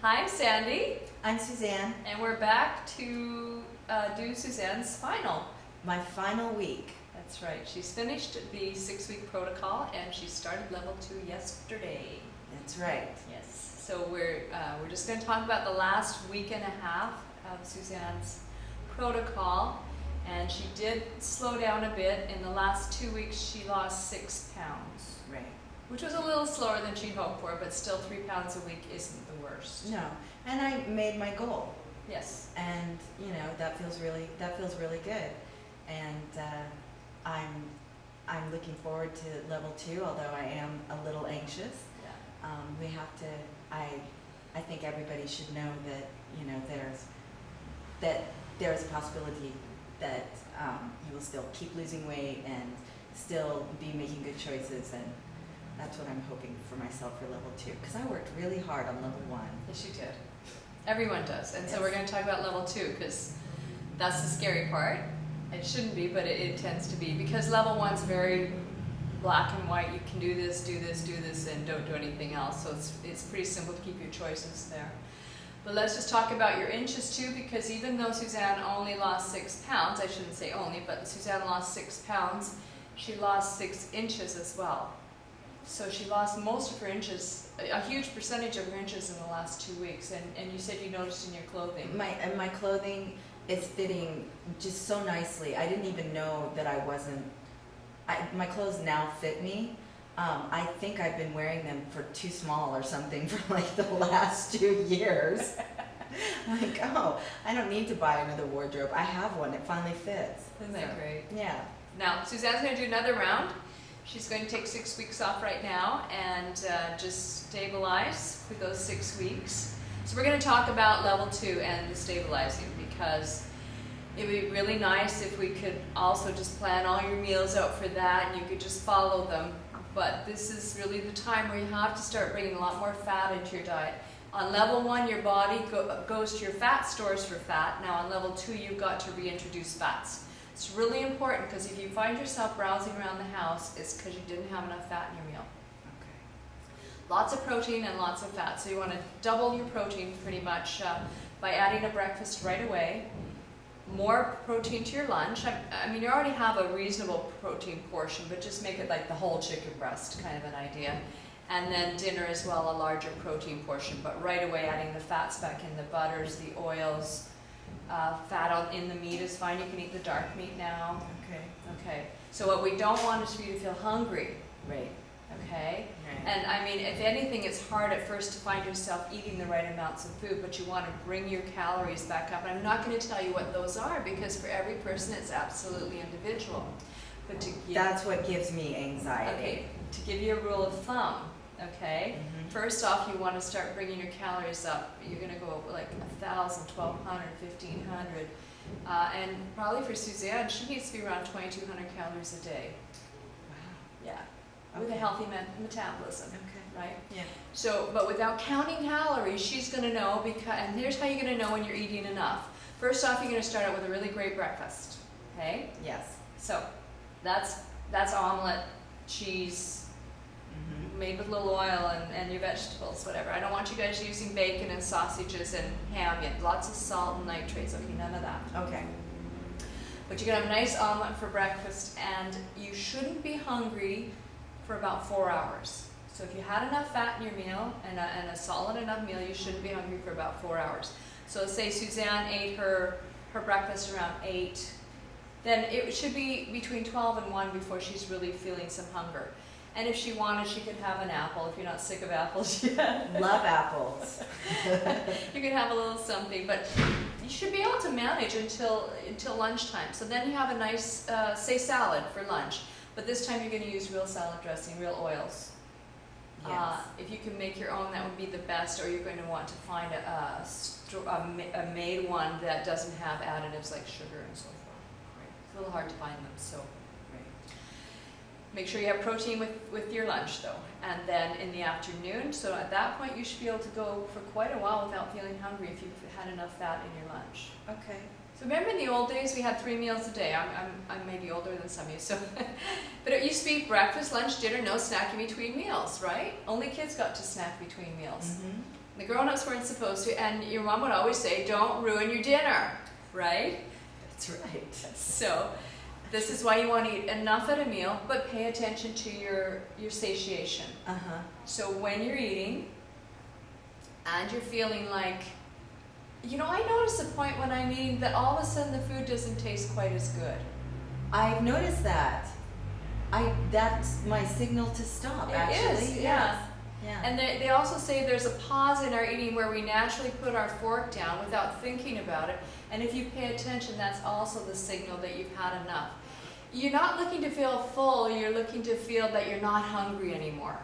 Hi, Sandy. I'm Suzanne. And we're back to do Suzanne's final. My final week. That's right. She's finished the 6-week protocol and she started level 2 yesterday. That's right. Yes. So we're just going to talk about the last week and a half of Suzanne's protocol. And she did slow down a bit. In the last 2 weeks, she lost 6 pounds. Right. Which was a little slower than she'd hoped for, but still 3 pounds a week isn't the worst. No, and I made my goal, Yes. and that feels really good, and I'm looking forward to level 2. Although I am a little anxious. Yeah. We have to. I think everybody should know that there's a possibility that you will still keep losing weight and still be making good choices, and that's what I'm hoping for myself for level 2, because I worked really hard on level 1. Yes, you did. Everyone does. And Yes. so we're going to talk about level 2 because that's the scary part. It shouldn't be, but it tends to be, because level 1's very black and white. You can do this, and don't do anything else. So it's pretty simple to keep your choices there. But let's just talk about your inches too, because even though Suzanne only lost 6 pounds, I shouldn't say only, but Suzanne lost 6 pounds, she lost 6 inches as well. So she lost most of her inches, a huge percentage of her inches in the last 2 weeks. And you said you noticed in your clothing. My clothing is fitting just so nicely. I didn't even know that I wasn't. My clothes now fit me. I think I've been wearing them for too small or something for like the last 2 years. Like, oh, I don't need to buy another wardrobe. I have one. It finally fits. Isn't that great? Yeah. Now, Suzanne's going to do another round. She's going to take 6 weeks off right now and just stabilize for those 6 weeks. So we're going to talk about level 2 and the stabilizing, because it would be really nice if we could also just plan all your meals out for that and you could just follow them. But this is really the time where you have to start bringing a lot more fat into your diet. On level 1, your body goes to your fat stores for fat. Now on level 2, you've got to reintroduce fats. It's really important, because if you find yourself browsing around the house, it's because you didn't have enough fat in your meal. Okay. Lots of protein and lots of fat. So you want to double your protein pretty much by adding a breakfast right away. More protein to your lunch. I mean, you already have a reasonable protein portion, but just make it like the whole chicken breast kind of an idea. And then dinner as well, a larger protein portion, but right away adding the fats back in, the butters, the oils. Fat in the meat is fine. You can eat the dark meat now. Okay. Okay. So what we don't want is for you to feel hungry. Right. Okay. Right. And I mean, if anything, it's hard at first to find yourself eating the right amounts of food, but you want to bring your calories back up. And I'm not going to tell you what those are, because for every person it's absolutely individual. But to give, That's what gives me anxiety. okay, to give you a rule of thumb, okay? Mhm. First off, you want to start bringing your calories up. You're going to go like 1,000, 1,200, 1,500. And probably for Suzanne, she needs to be around 2,200 calories a day. Wow. Yeah. With a Okay. healthy metabolism, Okay. right? Yeah. So, but without counting calories, she's going to know, and here's how you're going to know when you're eating enough. First off, you're going to start out with a really great breakfast, okay? Yes. So, that's omelet, cheese, Mhm. made with a little oil and your vegetables, whatever. I don't want you guys using bacon and sausages and ham yet. Lots of salt and nitrates, okay, none of that. Okay. But you're going to have a nice omelet for breakfast, and you shouldn't be hungry for about 4 hours. So if you had enough fat in your meal and a solid enough meal, you shouldn't be hungry for about 4 hours. So say Suzanne ate her breakfast around 8, then it should be between 12 and 1 before she's really feeling some hunger. And if she wanted, she could have an apple if you're not sick of apples yet. Love apples. You can have a little something, but you should be able to manage until lunchtime. So then you have a nice, say, salad for lunch. But this time you're going to use real salad dressing, real oils. Yes. If you can make your own, that would be the best, or you're going to want to find a made one that doesn't have additives like sugar and so forth. It's a little hard to find them, so. Right. Make sure you have protein with your lunch, though. And then in the afternoon, so at that point you should be able to go for quite a while without feeling hungry if you've had enough fat in your lunch. Okay. So remember in the old days we had 3 meals a day. I'm maybe older than some of you, so. But it used to be breakfast, lunch, dinner, no snacking between meals, right? Only kids got to snack between meals. Mm-hmm. The grown-ups weren't supposed to, and your mom would always say, don't ruin your dinner, right? That's right. So this is why you want to eat enough at a meal, but pay attention to your satiation. Uh-huh. So when you're eating and you're feeling like, you know, I notice a point when I'm eating that all of a sudden the food doesn't taste quite as good. I've noticed that. That's my signal to stop, It actually. is, Yes. yeah. Yeah. And they also say there's a pause in our eating where we naturally put our fork down without thinking about it. And if you pay attention, that's also the signal that you've had enough. You're not looking to feel full, you're looking to feel that you're not hungry anymore.